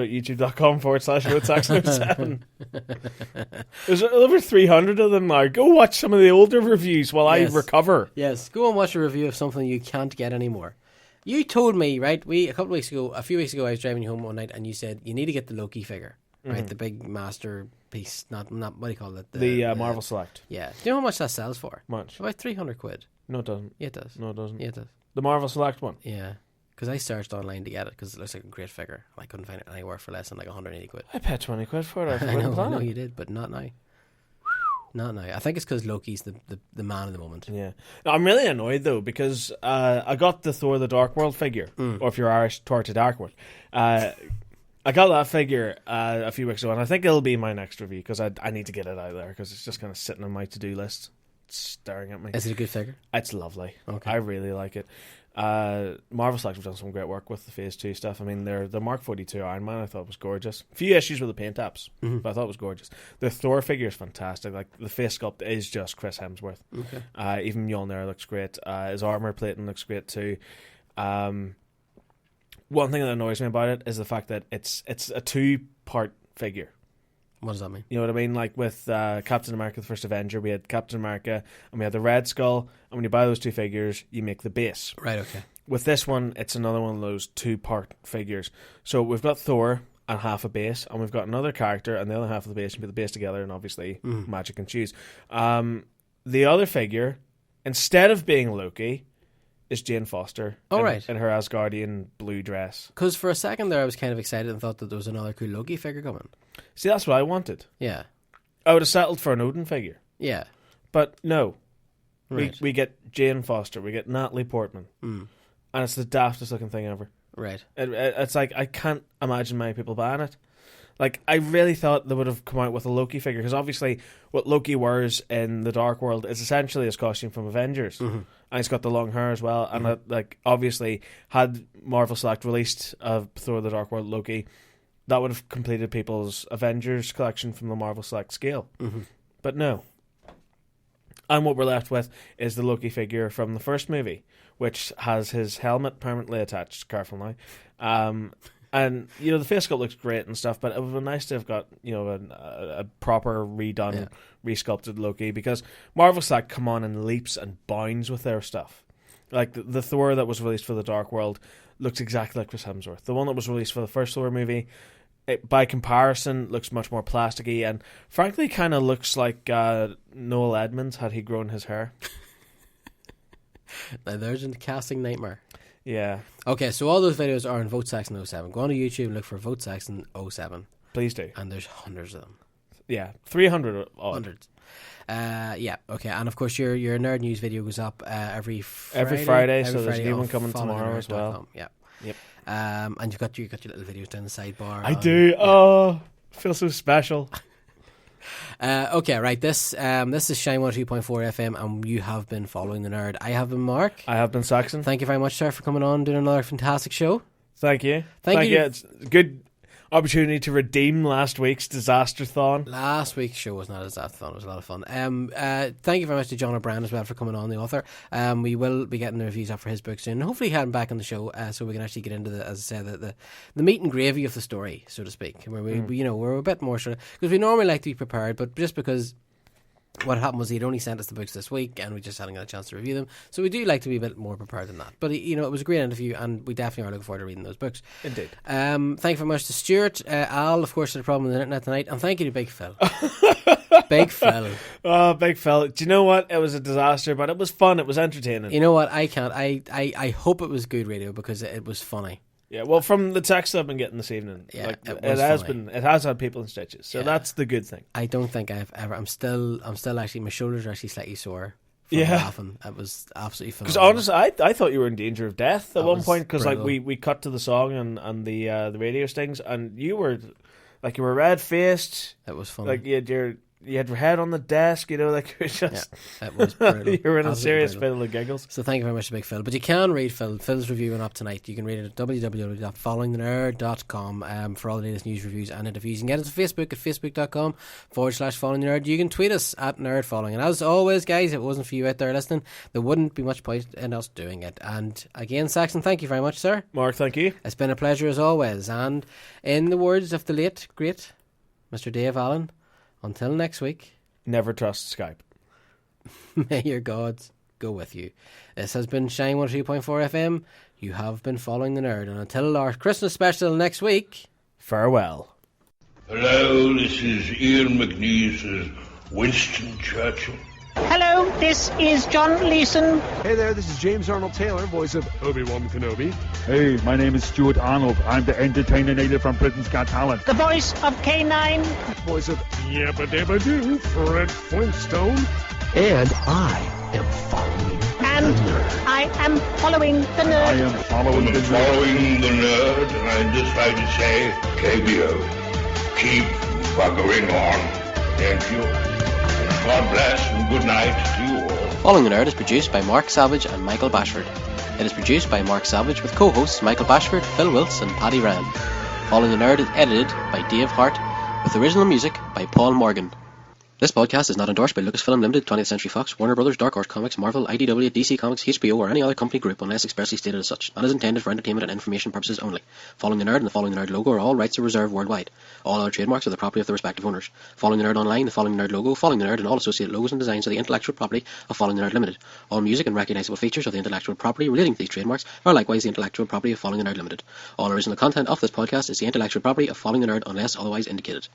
it, youtube.com/Saxon07. There's over 300 of them now. Go watch some of the older reviews while I recover. Yes, go and watch a review of something you can't get anymore. You told me, right, a few weeks ago, I was driving you home one night, and you said you need to get the Loki figure, right, the big masterpiece, not what do you call it? The Marvel Select. Yeah. Do you know how much that sells for? Much. About 300 quid. No, it doesn't. Yeah, it does. No, it doesn't. Yeah, it does. The Marvel Select one? Yeah. Because I searched online to get it, because it looks like a great figure. I couldn't find it anywhere for less than like 180 quid. I paid 20 quid for it. I know you did, but not now. Not now. I think it's because Loki's the man of the moment. Yeah. No, I'm really annoyed though because I got the Thor the Dark World figure, or if you're Irish, Thor to Dark World. I got that figure a few weeks ago, and I think it'll be my next review because I need to get it out there because it's just kind of sitting on my to-do list, staring at me. Is it a good figure? It's lovely. Okay. I really like it. Marvel Select have done some great work with the Phase 2 stuff. I mean, the Mark 42 Iron Man I thought was gorgeous. A few issues with the paint apps, but I thought it was gorgeous. The Thor figure is fantastic. Like, the face sculpt is just Chris Hemsworth. Okay. Even Mjolnir looks great. His armor plating looks great too. One thing that annoys me about it is the fact that it's a 2-part figure. What does that mean? You know what I mean? Like with Captain America, the first Avenger, we had Captain America and we had the Red Skull, and when you buy those 2 figures, you make the base. Right, okay. With this one, it's another one of those 2-part figures. So we've got Thor and half a base, and we've got another character and the other half of the base, and put the base together, and obviously magic and choose. The other figure, instead of being Loki, is Jane Foster in her Asgardian blue dress. Because for a second there I was kind of excited and thought that there was another cool Loki figure coming. See, that's what I wanted. Yeah. I would have settled for an Odin figure. Yeah. But no. Right. We get Jane Foster, we get Natalie Portman. And it's the daftest looking thing ever. Right. It's like, I can't imagine many people buying it. Like, I really thought they would have come out with a Loki figure, because obviously what Loki wears in the Dark World is essentially his costume from Avengers. And he's got the long hair as well. And obviously, had Marvel Select released Thor the Dark World Loki, that would have completed people's Avengers collection from the Marvel Select scale. But no. And what we're left with is the Loki figure from the first movie, which has his helmet permanently attached. Careful now. And, the face sculpt looks great and stuff, but it would be nice to have got, a proper redone, resculpted Loki, because Marvel Select come on in leaps and bounds with their stuff. Like, the Thor that was released for the Dark World looks exactly like Chris Hemsworth. The one that was released for the first Thor movie, by comparison, looks much more plasticky, and frankly kind of looks like Noel Edmonds had he grown his hair. Now there's a casting nightmare. Yeah. Okay, so all those videos are on Vote Saxon 07. Go on to YouTube and look for Vote Saxon 07. Please do. And there's hundreds of them. Yeah, 300 odd. Hundreds. Yeah, okay. And of course, your Nerd News video goes up every Friday. Every Friday, so there's a new one coming tomorrow as well. Yeah. Yep. And you've got your little videos down the sidebar. I do. Yeah. Oh, feel so special. Okay, right. This is Shine 102.4 FM, and you have been following the nerd. I have been Mark. I have been Saxon. Thank you very much, sir, for coming on and doing another fantastic show. Thank you. Thank you. It's a good opportunity to redeem last week's disaster-thon. Last week's show was not a disaster-thon. It was a lot of fun. Thank you very much to John O'Brien as well for coming on, the author. We will be getting the reviews up for his book soon. And hopefully have him back on the show so we can actually get into as I said, the meat and gravy of the story, so to speak. Where we're a bit more sort of, because we normally like to be prepared, but just because what happened was he'd only sent us the books this week and we just hadn't got a chance to review them, so we do like to be a bit more prepared than that. But it was a great interview, and we definitely are looking forward to reading those books. Indeed. Thank you very much to Stuart. Al, of course, had a problem with the internet tonight, and thank you to Big Phil. Big Phil. Oh, Big Phil. Do you know what? It was a disaster, but it was fun. It was entertaining. You know what? I hope it was good radio, because it was funny. Yeah, well, from the text I've been getting this evening, yeah, it has had people in stitches, so that's the good thing. I don't think I've ever. I'm still actually, my shoulders are actually slightly sore from laughing. It was absolutely phenomenal. Because honestly, I thought you were in danger of death at one point, because like we cut to the song and the radio stings, and you were red faced. It was funny. Like you had you had your head on the desk, you know, like it was just it was brutal. you were in a Absolutely serious brutal. fiddle of giggles. So thank you very much to Big Phil. But you can read Phil's reviewing up tonight. You can read it at www.followingthenerd.com for all the latest news, reviews and interviews. You can get us to Facebook at facebook.com/followingthenerd. You can tweet us at nerdfollowing. And as always, guys, if it wasn't for you out there listening, there wouldn't be much point in us doing it. And again, Saxon, thank you very much, sir. Mark, thank you. It's been a pleasure as always. And in the words of the late, great Mr. Dave Allen, until next week, never trust Skype. may your gods go with you. This has been Shine 103.4 FM. You have been following the nerd. And until our Christmas special next week, farewell. Hello, this is Ian McNeese as Winston Churchill. Hello, this is John Leeson. Hey there, this is James Arnold Taylor, voice of Obi-Wan Kenobi. Hey, my name is Stuart Arnold. I'm the entertainer native from Britain's Got Talent. The voice of K9. Voice of Yabba Dabba Doo, Fred Flintstone. And I am following And the nerd. I am following the I nerd. am following the nerd. Following the nerd, and I'd just like to say, KBO, keep buggering on. Thank you. God bless and good night to you all. Following the Nerd is produced by Mark Savage and Michael Bashford. It is produced by Mark Savage with co-hosts Michael Bashford, Phil Wilts and Paddy Rand. Following the Nerd is edited by Dave Hart with original music by Paul Morgan. This podcast is not endorsed by Lucasfilm Limited, 20th Century Fox, Warner Brothers, Dark Horse Comics, Marvel, IDW, DC Comics, HBO, or any other company group unless expressly stated as such, and is intended for entertainment and information purposes only. Following the Nerd and the Following the Nerd logo are all rights are reserved worldwide. All other trademarks are the property of the respective owners. Following the Nerd Online, the Following the Nerd logo, Following the Nerd, and all associated logos and designs are the intellectual property of Following the Nerd Limited. All music and recognisable features of the intellectual property relating to these trademarks are likewise the intellectual property of Following the Nerd Limited. All original content of this podcast is the intellectual property of Following the Nerd unless otherwise indicated.